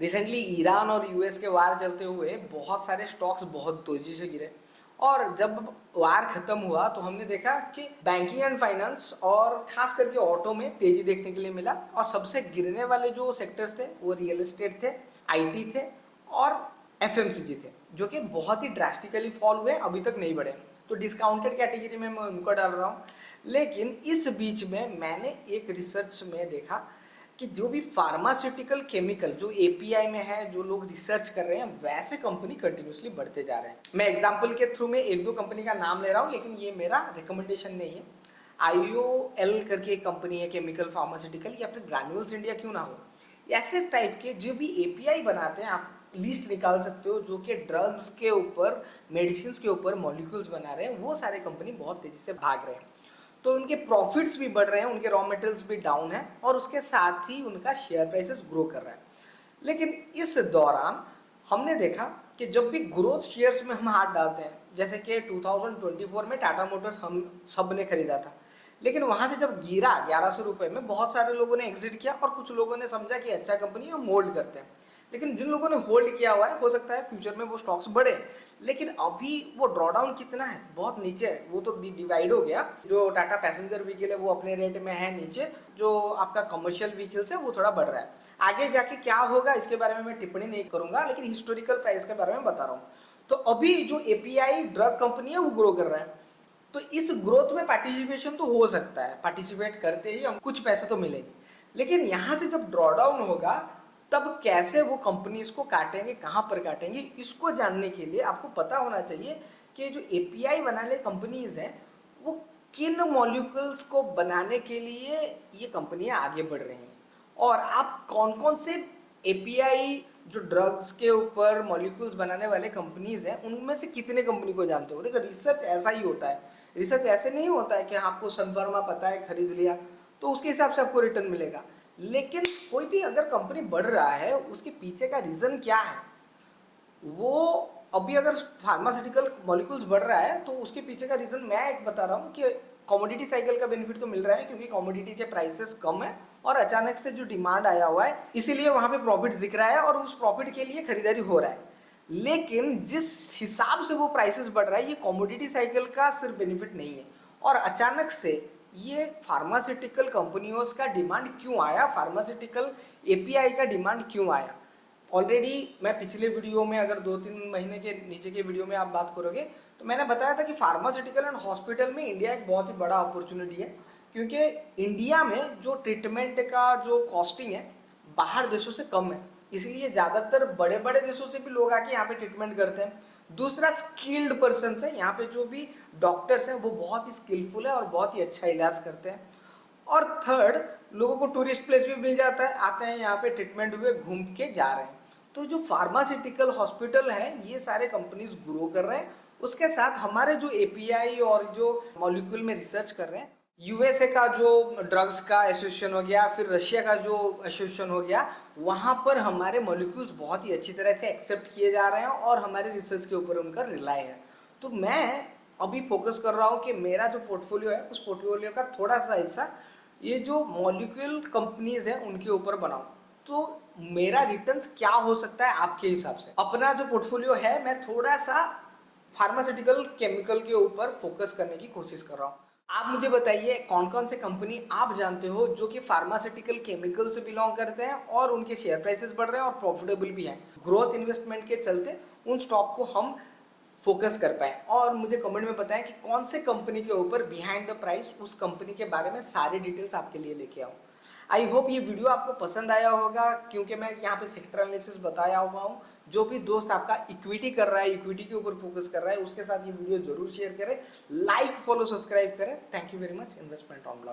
Recently Iran और US के वार चलते हुए बहुत सारे स्टॉक्स बहुत तेजी से गिरे। और जब वार खत्म हुआ तो हमने देखा कि बैंकिंग एंड फाइनेंस और खास करके ऑटो में तेजी देखने के लिए मिला। और सबसे गिरने वाले जो सेक्टर्स थे वो रियल एस्टेट थे, आईटी थे और एफएमसीजी थे, जो कि बहुत ही ड्रास्टिकली फॉल हुए, अभी तक नहीं बढ़े। तो डिस्काउंटेड कैटेगरी में मैं उनको डाल रहा हूँ। लेकिन इस बीच में मैंने एक रिसर्च में देखा कि जो भी फार्मास्यूटिकल केमिकल जो एपीआई में है, जो लोग रिसर्च कर रहे हैं, वैसे कंपनी कंटिन्यूसली बढ़ते जा रहे हैं। मैं एग्जांपल के थ्रू में एक दो कंपनी का नाम ले रहा हूँ, लेकिन ये मेरा रिकमेंडेशन नहीं है। आईओएल करके एक कंपनी है केमिकल फार्मास्यूटिकल, या फिर ग्रैन्यूल्स इंडिया क्यों ना हो, ऐसे टाइप के जो भी एपीआई बनाते हैं, आप लिस्ट निकाल सकते हो, जो कि ड्रग्स के ऊपर, मेडिसिन के ऊपर मॉलिक्यूल्स बना रहे हैं, वो सारे कंपनी बहुत तेजी से भाग रहे हैं। तो उनके प्रॉफिट्स भी बढ़ रहे हैं, उनके रॉ मटेरियल्स भी डाउन है, और उसके साथ ही उनका शेयर प्राइसेस ग्रो कर रहा है। लेकिन इस दौरान हमने देखा कि जब भी ग्रोथ शेयर्स में हम हाथ डालते हैं, जैसे कि 2024 में टाटा मोटर्स हम सब ने खरीदा था, लेकिन वहां से जब गिरा 1100 रुपए में, बहुत सारे लोगों ने एग्जिट किया और कुछ लोगों ने समझा कि अच्छा कंपनी है, हम होल्ड करते हैं। लेकिन जिन लोगों ने होल्ड किया हुआ है, हो सकता है फ्यूचर में वो स्टॉक्स बढ़े, लेकिन अभी वो ड्रॉडाउन कितना है, बहुत नीचे है। वो तो डिवाइड हो गया। जो टाटा पैसेंजर व्हीकल है वो अपने रेट में है नीचे, जो आपका कमर्शियल व्हीकल्स है वो थोड़ा बढ़ रहा है। आगे जाके क्या होगा इसके बारे में मैं टिप्पणी नहीं करूंगा, लेकिन हिस्टोरिकल प्राइस के बारे में बता रहा हूँ। तो अभी जो एपीआई ड्रग कंपनी है वो ग्रो कर रहा है, तो इस ग्रोथ में पार्टिसिपेशन तो हो सकता है, पार्टिसिपेट करते ही हम कुछ पैसा तो मिलेगी। लेकिन यहां से जब ड्रॉडाउन होगा, तब कैसे वो कंपनीज को काटेंगे, कहां पर काटेंगे, इसको जानने के लिए आपको पता होना चाहिए कि जो एपीआई बनाने कंपनीज हैं, वो किन मॉलिक्यूल्स को बनाने के लिए ये कंपनियां आगे बढ़ रही हैं, और आप कौन कौन से एपीआई जो ड्रग्स के ऊपर मॉलिक्यूल्स बनाने वाले कंपनीज हैं, उनमें से कितने कंपनी को जानते हो। देखो, रिसर्च ऐसा ही होता है। रिसर्च ऐसे नहीं होता है कि आपको सनफार्मा पता है, खरीद लिया तो उसके हिसाब से आपको रिटर्न मिलेगा। लेकिन कोई भी अगर कंपनी बढ़ रहा है, उसके पीछे का रीजन क्या है, वो अभी अगर फार्मास्यूटिकल मॉलिक्यूल्स बढ़ रहा है तो उसके पीछे का रीजन मैं एक बता रहा हूँ कि कमोडिटी साइकिल का बेनिफिट तो मिल रहा है, क्योंकि कमोडिटी के प्राइसेस कम है और अचानक से जो डिमांड आया हुआ है, इसीलिए वहां पे प्रॉफिट दिख रहा है और उस प्रॉफिट के लिए खरीदारी हो रहा है। लेकिन जिस हिसाब से वो प्राइसेस बढ़ रहा है, ये कमोडिटी साइकिल का सिर्फ बेनिफिट नहीं है। और अचानक से ये फार्मास्यूटिकल कंपनियों का डिमांड क्यों आया, फार्मास्यूटिकल एपीआई का डिमांड क्यों आया। ऑलरेडी मैं पिछले वीडियो में, अगर 2-3 महीने के नीचे के वीडियो में आप बात करोगे, तो मैंने बताया था कि फार्मास्यूटिकल एंड हॉस्पिटल में इंडिया एक बहुत ही बड़ा अपॉर्चुनिटी है। क्योंकि इंडिया में जो ट्रीटमेंट का जो कॉस्टिंग है, बाहर देशों से कम है, इसलिए ज़्यादातर बड़े बड़े देशों से भी लोग आके यहाँ पे ट्रीटमेंट करते हैं। दूसरा, स्किल्ड पर्सन है, यहाँ पे जो भी डॉक्टर्स हैं वो बहुत ही स्किलफुल है और बहुत ही अच्छा इलाज करते हैं। और थर्ड, लोगों को टूरिस्ट प्लेस भी मिल जाता है, आते हैं यहाँ पे, ट्रीटमेंट हुए, घूम के जा रहे हैं। तो जो फार्मास्यूटिकल हॉस्पिटल है, ये सारे कंपनीज ग्रो कर रहे हैं। उसके साथ हमारे जो एपीआई और जो मॉलिक्यूल में रिसर्च कर रहे हैं, यूएसए का जो ड्रग्स का एसोसिएशन हो गया, फिर रशिया का जो एसोसिएशन हो गया, वहां पर हमारे मॉलिक्यूल्स बहुत ही अच्छी तरह से एक्सेप्ट किए जा रहे हैं और हमारे रिसर्च के ऊपर उनका रिलाई है। तो मैं अभी फोकस कर रहा हूँ कि मेरा जो पोर्टफोलियो है, उस पोर्टफोलियो का थोड़ा सा हिस्सा ये जो मॉलिक्यूल कंपनीज है उनके ऊपर बनाऊं। तो मेरा रिटर्न्स क्या हो सकता है आपके हिसाब से। अपना जो पोर्टफोलियो है, मैं थोड़ा सा फार्मास्यूटिकल केमिकल के ऊपर फोकस करने की कोशिश कर रहा हूँ। आप मुझे बताइए कौन कौन से कंपनी आप जानते हो जो कि फार्मास्यूटिकल केमिकल से बिलोंग करते हैं और उनके शेयर प्राइसेस बढ़ रहे हैं और प्रॉफिटेबल भी हैं। ग्रोथ इन्वेस्टमेंट के चलते उन स्टॉक को हम फोकस कर पाए, और मुझे कमेंट में बताएं कि कौन से कंपनी के ऊपर बिहाइंड द प्राइस उस कंपनी के बारे में सारी डिटेल्स आपके लिए लेके आऊँ। आई होप ये वीडियो आपको पसंद आया होगा, क्योंकि मैं यहाँ पे सेक्टर एनालिसिस बताया हुआ हूँ। जो भी दोस्त आपका इक्विटी कर रहा है, इक्विटी के ऊपर फोकस कर रहा है, उसके साथ ये वीडियो जरूर शेयर करें, लाइक फॉलो सब्सक्राइब करें। Thank you very much. Investment on blog.